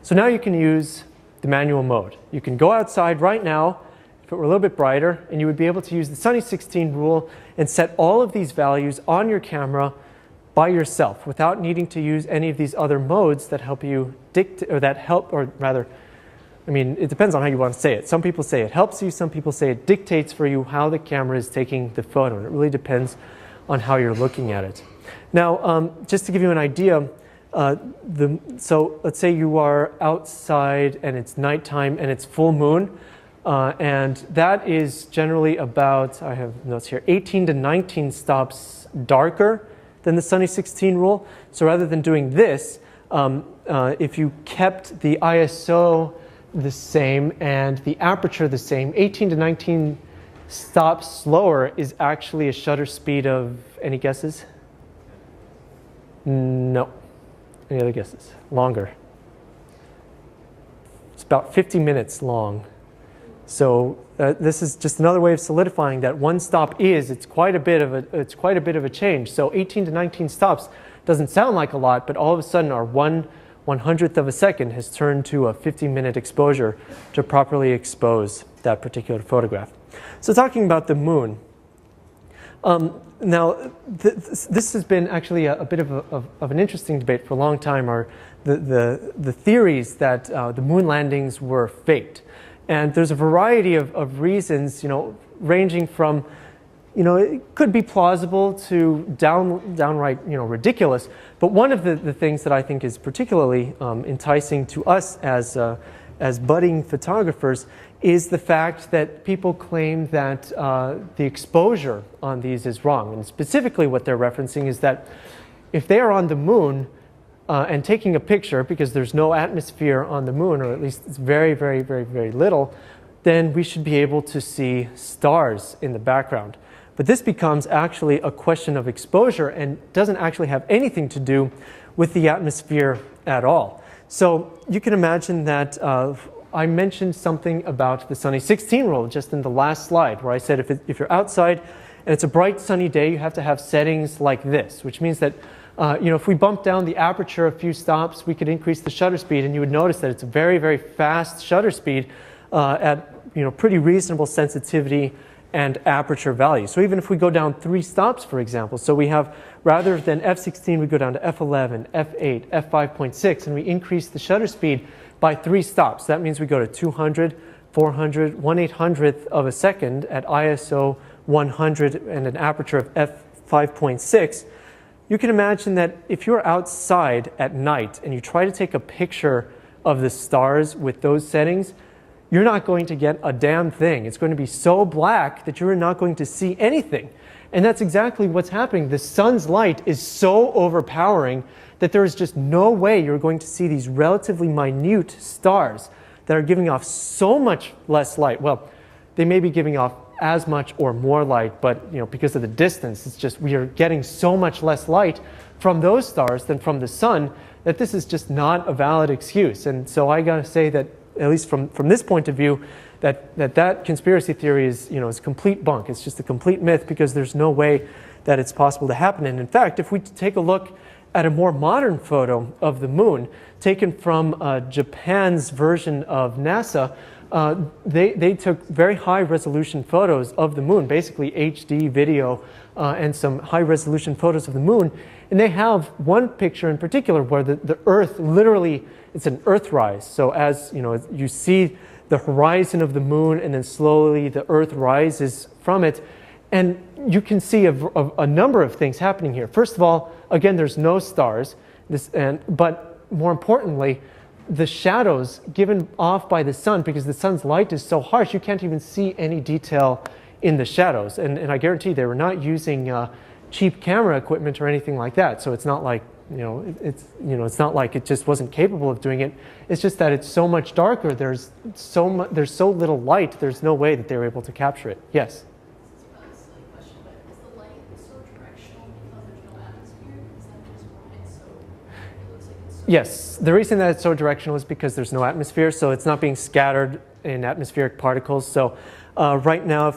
So now you can use the manual mode. You can go outside right now, if it were a little bit brighter, and you would be able to use the Sunny 16 rule and set all of these values on your camera by yourself without needing to use any of these other modes that help you dictate, or that help, or rather, I mean, it depends on how you want to say it. Some people say it helps you, some people say it dictates for you how the camera is taking the photo, and it really depends on how you're looking at it. Now, just to give you an idea, so let's say you are outside and it's nighttime and it's full moon, and that is generally about, I have notes here, 18 to 19 stops darker than the Sunny 16 rule. So rather than doing this, if you kept the ISO the same and the aperture the same, 18 to 19 stops slower is actually a shutter speed of, any guesses? No. Any other guesses? Longer. It's about 50 minutes long. So this is just another way of solidifying that one stop it's quite a bit of a change. So 18 to 19 stops doesn't sound like a lot, but all of a sudden our 1/100th of a second has turned to a 50-minute exposure to properly expose that particular photograph. So talking about the moon. Now, this has been actually a bit of an interesting debate for a long time, are the theories that the moon landings were faked. And there's a variety of reasons, ranging from, it could be plausible to downright, ridiculous. But one of the things that I think is particularly enticing to us as budding photographers is the fact that people claim that the exposure on these is wrong. And specifically what they're referencing is that if they are on the moon and taking a picture, because there's no atmosphere on the moon, or at least it's very, very, very, very little, then we should be able to see stars in the background. But this becomes actually a question of exposure and doesn't actually have anything to do with the atmosphere at all. So you can imagine that I mentioned something about the Sunny 16 rule just in the last slide, where I said if you're outside and it's a bright sunny day, you have to have settings like this, which means that if we bump down the aperture a few stops, we could increase the shutter speed, and you would notice that it's a very, very fast shutter speed at pretty reasonable sensitivity and aperture value. So even if we go down 3 stops, for example, so we have, rather than f16, we go down to f11, f8, f5.6, and we increase the shutter speed by 3 stops. That means we go to 200, 400, 1/800th of a second at ISO 100 and an aperture of f5.6. You can imagine that if you're outside at night and you try to take a picture of the stars with those settings, you're not going to get a damn thing. It's going to be so black that you're not going to see anything. And that's exactly what's happening. The sun's light is so overpowering that there is just no way you're going to see these relatively minute stars that are giving off so much less light. Well, they may be giving off as much or more light, but because of the distance, it's just we are getting so much less light from those stars than from the sun that this is just not a valid excuse. And so I gotta say that, at least from this point of view, that conspiracy theory is complete bunk. It's just a complete myth, because there's no way that it's possible to happen. And in fact, if we take a look at a more modern photo of the moon taken from Japan's version of NASA, they took very high resolution photos of the moon, basically HD video and some high resolution photos of the moon. And they have one picture in particular where the Earth literally, it's an Earthrise. So as you see the horizon of the moon, and then slowly the Earth rises from it. And you can see a number of things happening here. First of all, again, there's no stars, but more importantly, the shadows given off by the sun, because the sun's light is so harsh, you can't even see any detail in the shadows. And I guarantee they were not using cheap camera equipment or anything like that. So it's not like it's not like it just wasn't capable of doing it. It's just that it's so much darker. There's so little light. There's no way that they were able to capture it. Yes. Yes, the reason that it's so directional is because there's no atmosphere, so it's not being scattered in atmospheric particles. So right now,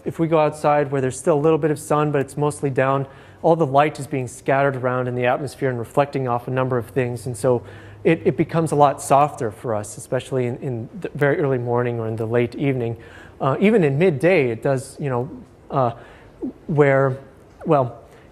if we go outside where there's still a little bit of sun, but it's mostly down, all the light is being scattered around in the atmosphere and reflecting off a number of things. And so it becomes a lot softer for us, especially in the very early morning or in the late evening. Even in midday, it does,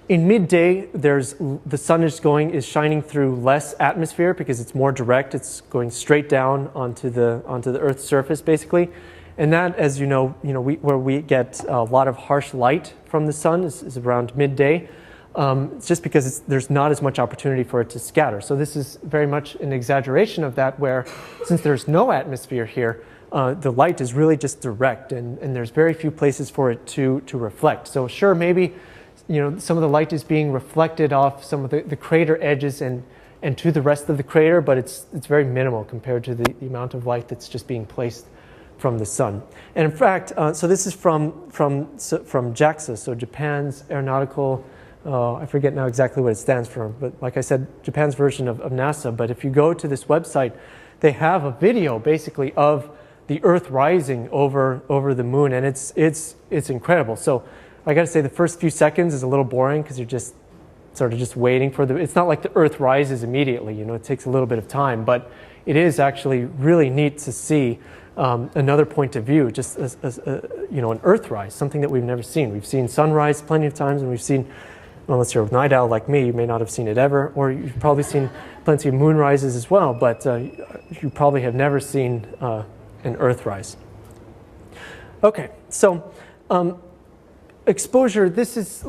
in midday, the sun is shining through less atmosphere because it's more direct. It's going straight down onto the Earth's surface, basically. And that, as you know, where we get a lot of harsh light from the sun is around midday. It's just because there's not as much opportunity for it to scatter. So this is very much an exaggeration of that, where since there's no atmosphere here, the light is really just direct, and there's very few places for it to reflect. So sure, maybe some of the light is being reflected off some of the crater edges and to the rest of the crater, but it's very minimal compared to the amount of light that's just being placed from the sun. And in fact, so this is from JAXA, so Japan's Aeronautical, I forget now exactly what it stands for, but like I said, Japan's version of NASA. But if you go to this website, they have a video basically of the Earth rising over the moon, and it's incredible. So I got to say, the first few seconds is a little boring because you're just sort of just waiting for it's not like the Earth rises immediately. It takes a little bit of time, but it is actually really neat to see another point of view, just as an Earthrise, something that we've never seen. We've seen sunrise plenty of times, and we've seen, unless you're a night owl like me, you may not have seen it ever, or you've probably seen plenty of moonrises as well, but you probably have never seen an Earthrise. Okay, so exposure, this is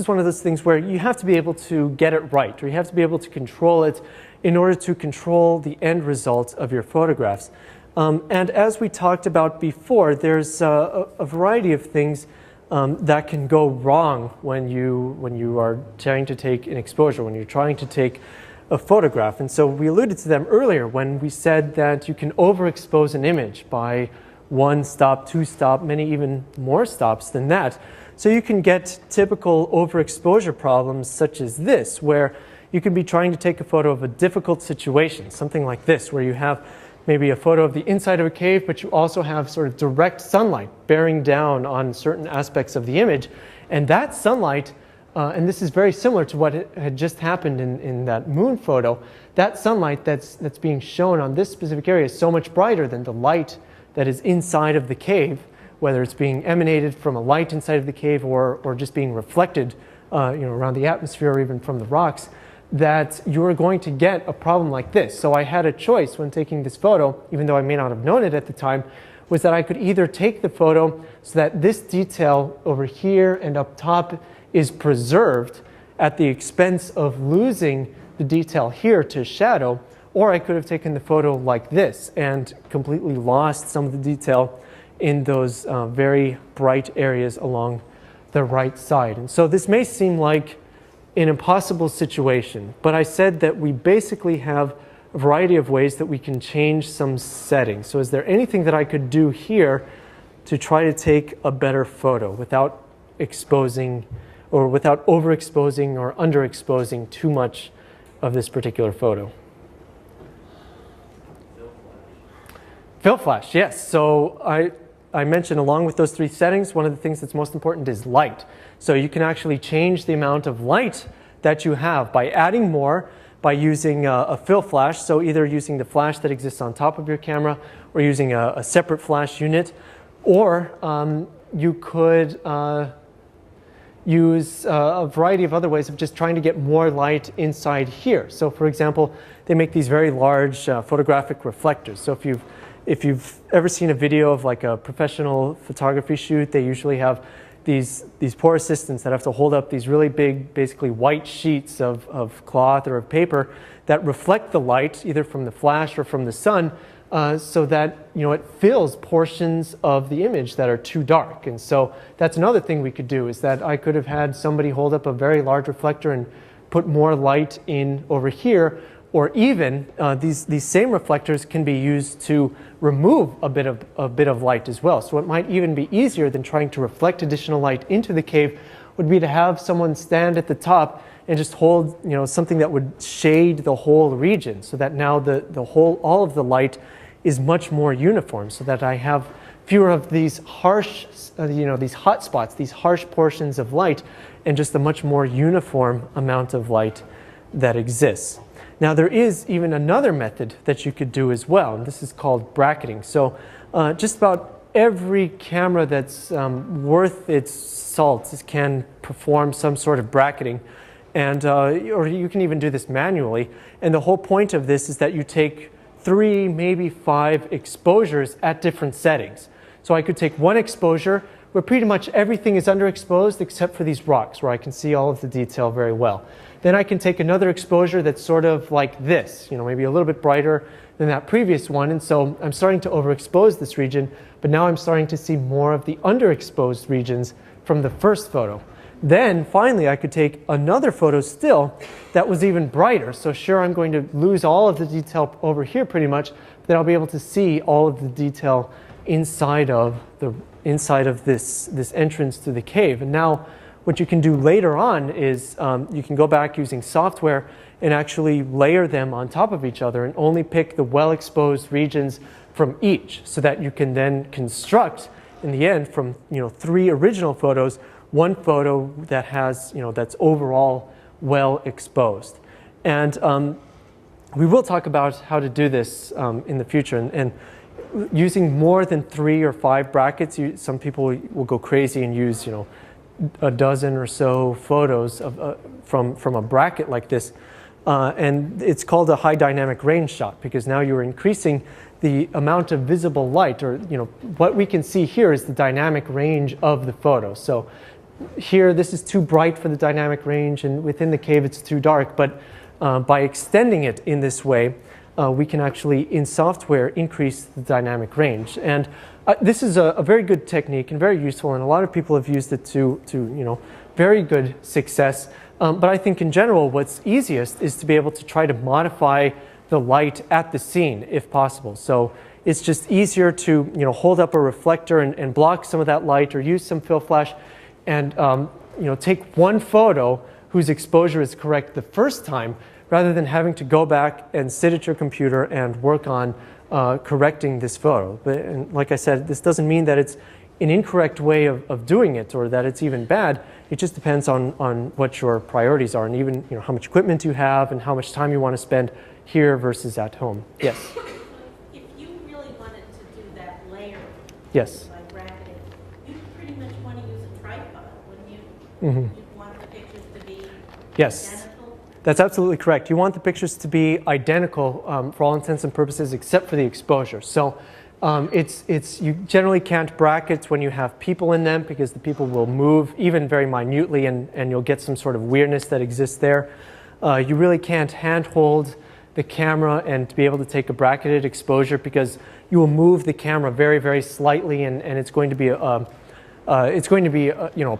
one of those things where you have to be able to get it right, or you have to be able to control it in order to control the end result of your photographs. And as we talked about before, there's a variety of things that can go wrong when you are trying to take an exposure, when you're trying to take a photograph. And so we alluded to them earlier when we said that you can overexpose an image by 1 stop, 2 stop, many even more stops than that. So you can get typical overexposure problems such as this, where you can be trying to take a photo of a difficult situation, something like this, where you have maybe a photo of the inside of a cave, but you also have sort of direct sunlight bearing down on certain aspects of the image. And that sunlight, and this is very similar to what had just happened in that moon photo, that sunlight that's being shown on this specific area is so much brighter than the light that is inside of the cave, whether it's being emanated from a light inside of the cave or just being reflected around the atmosphere or even from the rocks, that you're going to get a problem like this. So I had a choice when taking this photo, even though I may not have known it at the time, was that I could either take the photo so that this detail over here and up top is preserved at the expense of losing the detail here to shadow, or I could have taken the photo like this and completely lost some of the detail in those very bright areas along the right side. And so this may seem like an impossible situation, but I said that we basically have a variety of ways that we can change some settings. So is there anything that I could do here to try to take a better photo without exposing or without overexposing or underexposing too much of this particular photo? Fill flash, yes. So I mentioned along with those 3 settings, one of the things that's most important is light. So you can actually change the amount of light that you have by adding more, by using a fill flash, so either using the flash that exists on top of your camera or using a separate flash unit, or you could use a variety of other ways of just trying to get more light inside here. So for example, they make these very large photographic reflectors. So if you've ever seen a video of like a professional photography shoot, they usually have these poor assistants that have to hold up these really big, basically white sheets of cloth or of paper that reflect the light either from the flash or from the sun, so that it fills portions of the image that are too dark. And so that's another thing we could do, is that I could have had somebody hold up a very large reflector and put more light in over here. Or even these same reflectors can be used to remove a bit of light as well. So it might even be easier than trying to reflect additional light into the cave would be to have someone stand at the top and just hold something that would shade the whole region, so that now all of the light is much more uniform, so that I have fewer of these harsh, these hot spots, these harsh portions of light, and just a much more uniform amount of light that exists. Now there is even another method that you could do as well, and this is called bracketing. So just about every camera that's worth its salt can perform some sort of bracketing, and or you can even do this manually. And the whole point of this is that you take 3, maybe 5 exposures at different settings. So I could take one exposure where pretty much everything is underexposed except for these rocks where I can see all of the detail very well. Then I can take another exposure that's sort of like this, maybe a little bit brighter than that previous one, and so I'm starting to overexpose this region, but now I'm starting to see more of the underexposed regions from the first photo. Then finally I could take another photo still that was even brighter. So sure, I'm going to lose all of the detail over here pretty much, but then I'll be able to see all of the detail inside of this entrance to the cave. And now what you can do later on is you can go back using software and actually layer them on top of each other and only pick the well-exposed regions from each, so that you can then construct in the end from 3 original photos, one photo that has that's overall well exposed. And we will talk about how to do this in the future, and using more than 3 or 5 brackets. Some people will go crazy and use a dozen or so photos of, from a bracket like this, and it's called a high dynamic range shot, because now you're increasing the amount of visible light, or what we can see here is the dynamic range of the photo. So here this is too bright for the dynamic range, and within the cave it's too dark, but by extending it in this way, we can actually in software increase the dynamic range. And this is a very good technique and very useful, and a lot of people have used it to very good success. But I think in general what's easiest is to be able to try to modify the light at the scene if possible. So it's just easier to hold up a reflector and block some of that light, or use some fill flash and take one photo whose exposure is correct the first time, rather than having to go back and sit at your computer and work on correcting this photo. And like I said, this doesn't mean that it's an incorrect way of doing it, or that it's even bad. It just depends on what your priorities are, and even how much equipment you have and how much time you want to spend here versus at home. Yes? If you really wanted to do that layer, yes, by bracketing, you'd pretty much want to use a tripod, wouldn't you? Mm-hmm. You'd want the pictures to be yes. identical? That's absolutely correct. You want the pictures to be identical for all intents and purposes, except for the exposure. So you generally can't bracket when you have people in them, because the people will move even very minutely, and you'll get some sort of weirdness that exists there. You really can't handhold the camera and to be able to take a bracketed exposure, because you will move the camera very, very slightly, and it's going to be a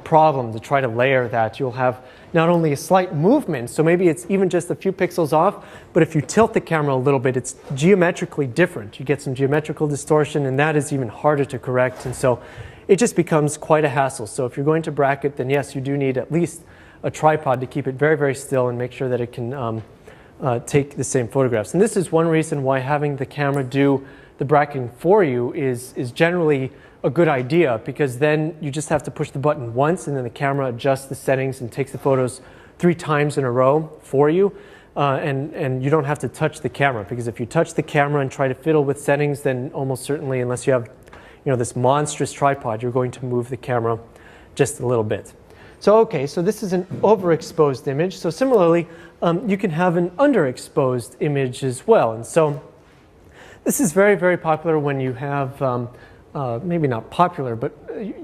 problem to try to layer that. You'll have not only a slight movement, so maybe it's even just a few pixels off, but if you tilt the camera a little bit, it's geometrically different. You get some geometrical distortion, and that is even harder to correct, and so it just becomes quite a hassle. So if you're going to bracket, then yes, you do need at least a tripod to keep it very, very still and make sure that it can take the same photographs. And this is one reason why having the camera do the bracketing for you is generally a good idea, because then you just have to push the button once, and then the camera adjusts the settings and takes the photos 3 times in a row for you, and you don't have to touch the camera, because if you touch the camera and try to fiddle with settings, then almost certainly, unless you have this monstrous tripod, you're going to move the camera just a little bit. So okay, so this is an overexposed image. So similarly, you can have an underexposed image as well. And so this is very, very popular when you have, maybe not popular, but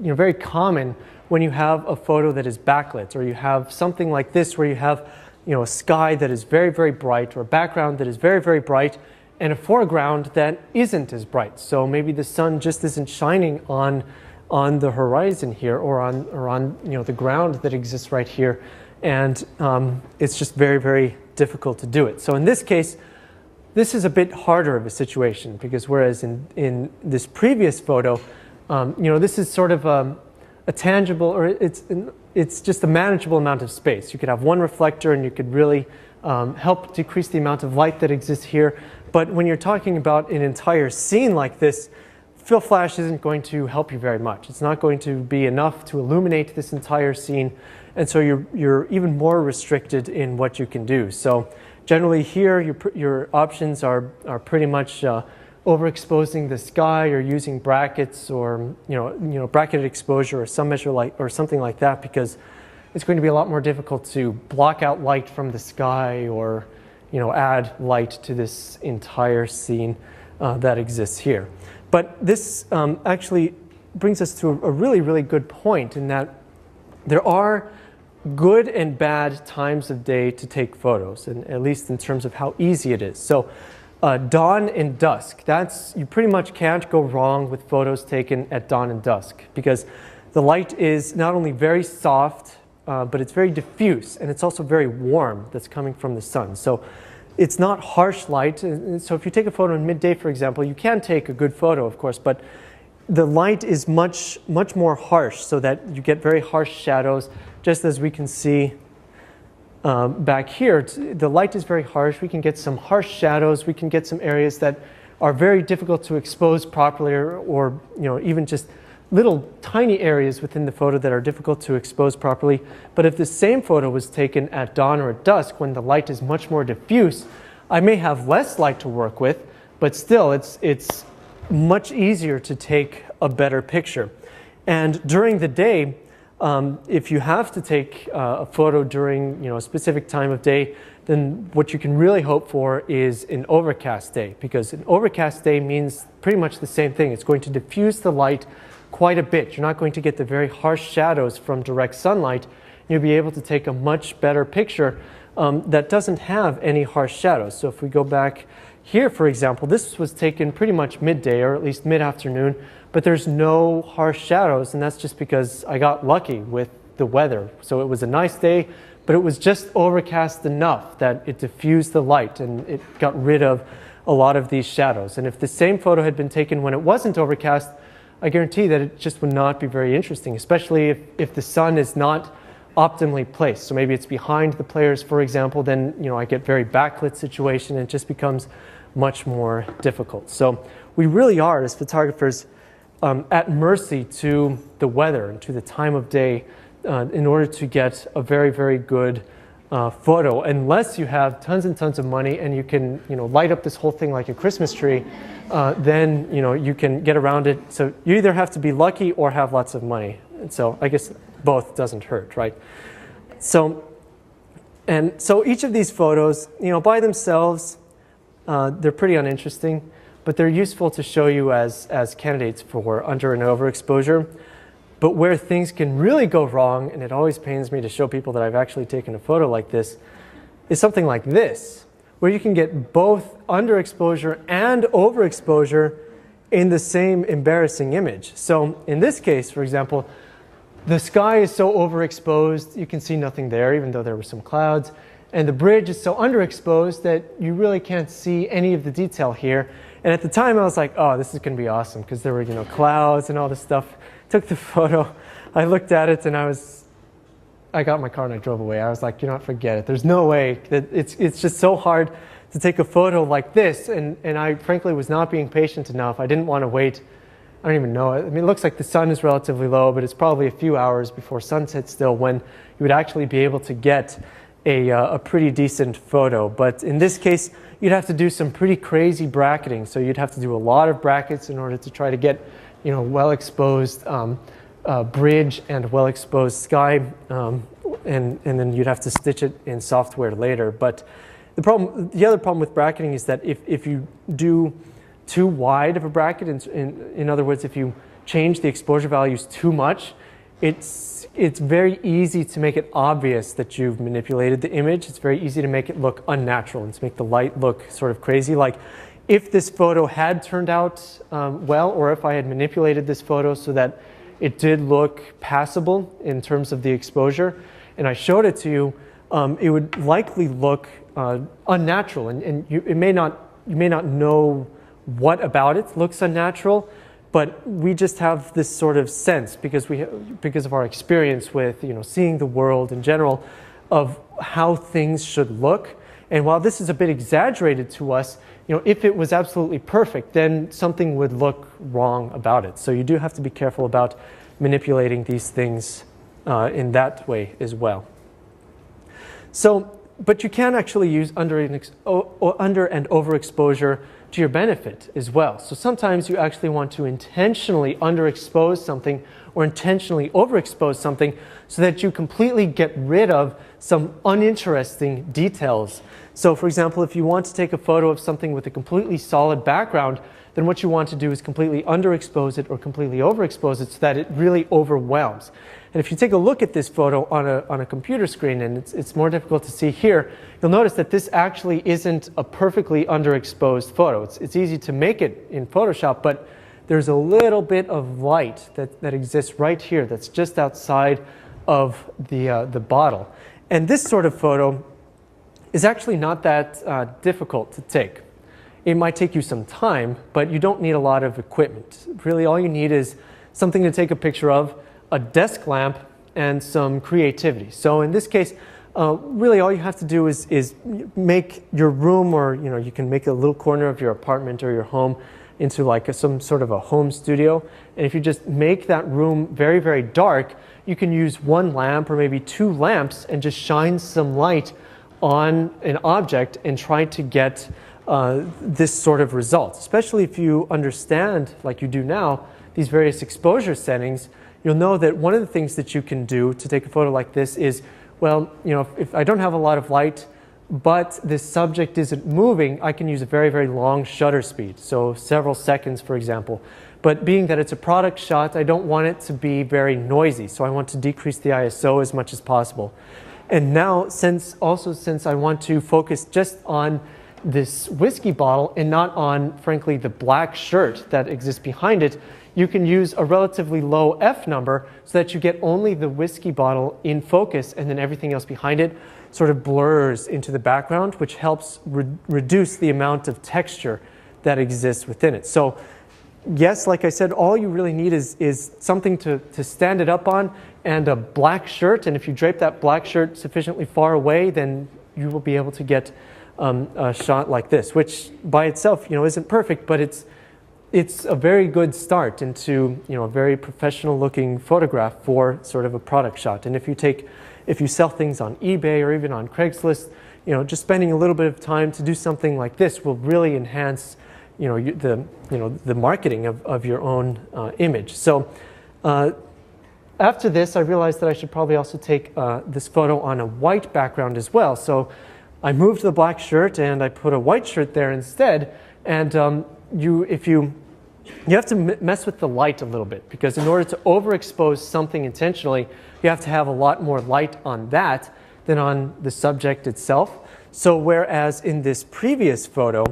very common when you have a photo that is backlit, or you have something like this where you have a sky that is very, very bright, or a background that is very, very bright, and a foreground that isn't as bright. So maybe the sun just isn't shining on the horizon here, or on the ground that exists right here, and it's just very, very difficult to do it. So in this case, this is a bit harder of a situation, because whereas in this previous photo, this is sort of a tangible, or it's just a manageable amount of space. You could have one reflector, and you could really help decrease the amount of light that exists here. But when you're talking about an entire scene like this, fill flash isn't going to help you very much. It's not going to be enough to illuminate this entire scene, and so you're even more restricted in what you can do. So generally here, your options are pretty much overexposing the sky, or using brackets, or bracketed exposure, or some measure or something like that, because it's going to be a lot more difficult to block out light from the sky, or add light to this entire scene that exists here. But this actually brings us to a really, really good point, in that there are good and bad times of day to take photos, and at least in terms of how easy it is. So dawn and dusk, you pretty much can't go wrong with photos taken at dawn and dusk, because the light is not only very soft, but it's very diffuse, and it's also very warm that's coming from the sun. So it's not harsh light. So if you take a photo in midday, for example, you can take a good photo, of course, but the light is much more harsh, so that you get very harsh shadows, just as we can see back here. The light is very harsh. We can get some harsh shadows. We can get some areas that are very difficult to expose properly, or even just little tiny areas within the photo that are difficult to expose properly. But if the same photo was taken at dawn or at dusk, when the light is much more diffuse, I may have less light to work with, but still it's much easier to take a better picture. And during the day, if you have to take a photo during a specific time of day, then what you can really hope for is an overcast day, because an overcast day means pretty much the same thing. It's going to diffuse the light quite a bit. You're not going to get the very harsh shadows from direct sunlight. You'll be able to take a much better picture that doesn't have any harsh shadows. So if we go back here, for example, this was taken pretty much midday, or at least mid-afternoon, but there's no harsh shadows, and that's just because I got lucky with the weather. So it was a nice day, but it was just overcast enough that it diffused the light, and it got rid of a lot of these shadows. And if the same photo had been taken when it wasn't overcast, I guarantee that it just would not be very interesting, especially if the sun is not optimally placed. So maybe it's behind the players, for example, then I get very backlit situation, and it just becomes much more difficult. So we really are, as photographers, at mercy to the weather and to the time of day in order to get a very, very good photo, unless you have tons and tons of money and you can light up this whole thing like a Christmas tree. Then you can get around it. So you either have to be lucky or have lots of money. And so I guess both doesn't hurt, right? So each of these photos, by themselves, they're pretty uninteresting, but they're useful to show you as candidates for under and overexposure. But where things can really go wrong, and it always pains me to show people that I've actually taken a photo like this, is something like this, where you can get both underexposure and overexposure in the same embarrassing image. So in this case, for example, the sky is so overexposed, you can see nothing there, even though there were some clouds. And the bridge is so underexposed that you really can't see any of the detail here. And at the time, I was like, oh, this is going to be awesome, because there were clouds and all this stuff. Took the photo, I looked at it, and I got in my car and I drove away. I was like, forget it. There's no way. That it's just so hard to take a photo like this, and I frankly was not being patient enough. I didn't want to wait. I don't even know. I mean, it looks like the sun is relatively low, but it's probably a few hours before sunset still when you would actually be able to get a pretty decent photo. But in this case, you'd have to do some pretty crazy bracketing. So you'd have to do a lot of brackets in order to try to get well-exposed bridge and well-exposed sky, and then you'd have to stitch it in software later. But the other problem with bracketing is that if you do too wide of a bracket, in other words, if you change the exposure values too much, it's very easy to make it obvious that you've manipulated the image. It's very easy to make it look unnatural and to make the light look sort of crazy. Like, if this photo had turned out well, or if I had manipulated this photo so that it did look passable in terms of the exposure, and I showed it to you, it would likely look unnatural, and you may not know what about it looks unnatural, but we just have this sort of sense because of our experience with seeing the world in general of how things should look. And while this is a bit exaggerated to us, if it was absolutely perfect, then something would look wrong about it. So you do have to be careful about manipulating these things in that way as well. So, but you can actually use under and overexposure to your benefit as well. So sometimes you actually want to intentionally underexpose something or intentionally overexpose something so that you completely get rid of some uninteresting details. So for example, if you want to take a photo of something with a completely solid background, then what you want to do is completely underexpose it or completely overexpose it so that it really overwhelms. And if you take a look at this photo on a computer screen, and it's more difficult to see here, you'll notice that this actually isn't a perfectly underexposed photo. It's easy to make it in Photoshop, but there's a little bit of light that exists right here that's just outside of the bottle. And this sort of photo is actually not that difficult to take. It might take you some time, but you don't need a lot of equipment. Really, all you need is something to take a picture of, a desk lamp, and some creativity. So in this case, really all you have to do is make your room, or you can make a little corner of your apartment or your home into like some sort of a home studio. And if you just make that room very, very dark, you can use one lamp or maybe two lamps and just shine some light on an object and try to get this sort of result. Especially if you understand, like you do now, these various exposure settings, you'll know that one of the things that you can do to take a photo like this is, well, if I don't have a lot of light, but this subject isn't moving, I can use a very, very long shutter speed, so several seconds, for example. But being that it's a product shot, I don't want it to be very noisy, so I want to decrease the ISO as much as possible. And now, since I want to focus just on this whiskey bottle and not on, frankly, the black shirt that exists behind it, you can use a relatively low F number so that you get only the whiskey bottle in focus, and then everything else behind it sort of blurs into the background, which helps reduce the amount of texture that exists within it. So yes, like I said, all you really need is something to stand it up on and a black shirt. And if you drape that black shirt sufficiently far away, then you will be able to get a shot like this, which by itself, isn't perfect, but it's a very good start into a very professional looking photograph for sort of a product shot. And if you sell things on eBay or even on Craigslist, just spending a little bit of time to do something like this will really enhance the marketing of your own image. So after this, I realized that I should probably also take this photo on a white background as well. So I moved the black shirt and I put a white shirt there instead. And you have to mess with the light a little bit, because in order to overexpose something intentionally, you have to have a lot more light on that than on the subject itself. So whereas in this previous photo,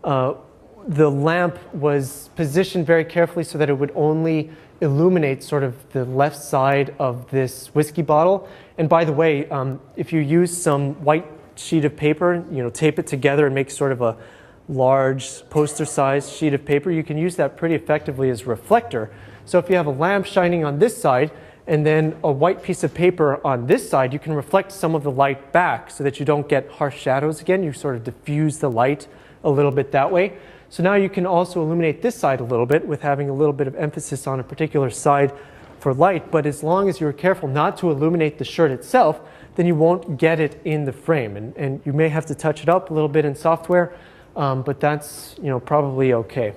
the lamp was positioned very carefully so that it would only illuminate sort of the left side of this whiskey bottle. And by the way, if you use some white sheet of paper, tape it together and make sort of a large poster-sized sheet of paper, you can use that pretty effectively as a reflector. So if you have a lamp shining on this side and then a white piece of paper on this side, you can reflect some of the light back so that you don't get harsh shadows again. You sort of diffuse the light a little bit that way. So now you can also illuminate this side a little bit with having a little bit of emphasis on a particular side for light. But as long as you're careful not to illuminate the shirt itself, then you won't get it in the frame. And you may have to touch it up a little bit in software, but that's probably okay.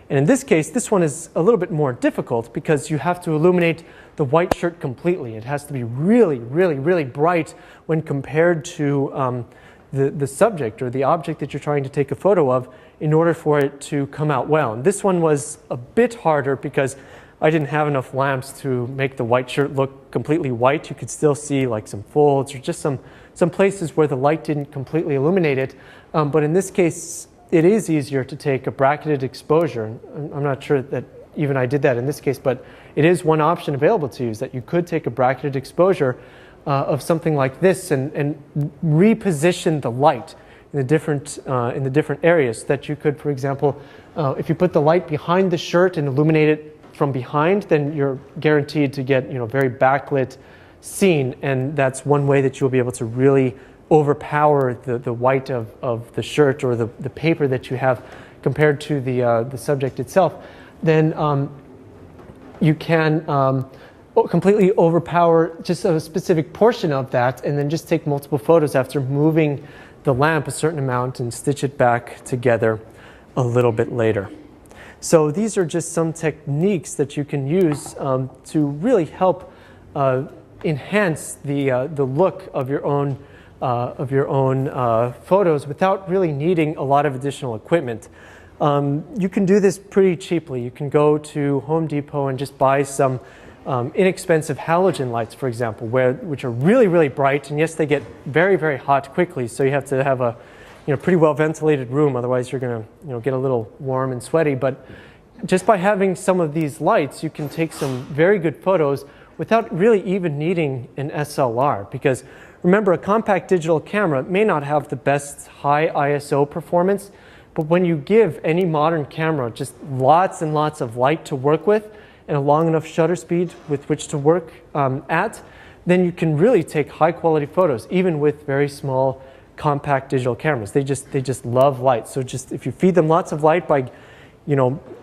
And in this case, this one is a little bit more difficult because you have to illuminate the white shirt completely. It has to be really, really, really bright when compared to the subject or the object that you're trying to take a photo of in order for it to come out well. And this one was a bit harder because I didn't have enough lamps to make the white shirt look completely white. You could still see like some folds or just some places where the light didn't completely illuminate it. But in this case, it is easier to take a bracketed exposure. I'm not sure that even I did that in this case, but it is one option available to you, is that you could take a bracketed exposure of something like this and reposition the light in the different areas, so that you could, for example, if you put the light behind the shirt and illuminate it from behind, then you're guaranteed to get very backlit scene, and that's one way that you'll be able to really overpower the white of the shirt or the paper that you have compared to the subject itself, then you can completely overpower just a specific portion of that and then just take multiple photos after moving the lamp a certain amount and stitch it back together a little bit later. So these are just some techniques that you can use to really help enhance the look of your own photos without really needing a lot of additional equipment. You can do this pretty cheaply. You can go to Home Depot and just buy some inexpensive halogen lights, for example, which are really, really bright. And yes, they get very, very hot quickly. So you have to have a pretty well ventilated room. Otherwise, you're going to get a little warm and sweaty. But just by having some of these lights, you can take some very good photos without really even needing an SLR. Because remember, a compact digital camera may not have the best high ISO performance. But when you give any modern camera just lots and lots of light to work with and a long enough shutter speed with which to work at, then you can really take high quality photos, even with very small compact digital cameras. They just love light. So just if you feed them lots of light by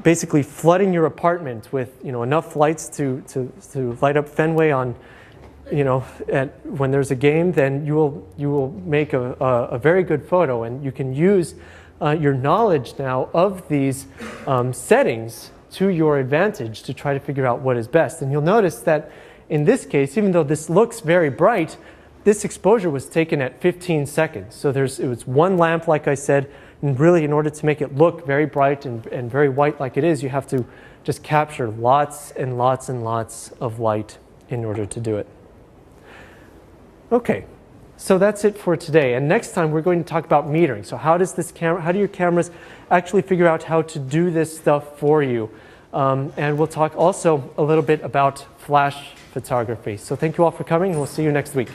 basically flooding your apartment with enough lights to light up Fenway on when there's a game, then you will make a very good photo, and you can use your knowledge now of these settings to your advantage to try to figure out what is best. And you'll notice that in this case, even though this looks very bright, this exposure was taken at 15 seconds. So it was one lamp, like I said, and really in order to make it look very bright and very white like it is, you have to just capture lots and lots and lots of light in order to do it. Okay. So that's it for today. And next time we're going to talk about metering. So how do your cameras actually figure out how to do this stuff for you? And we'll talk also a little bit about flash photography. So thank you all for coming, and we'll see you next week.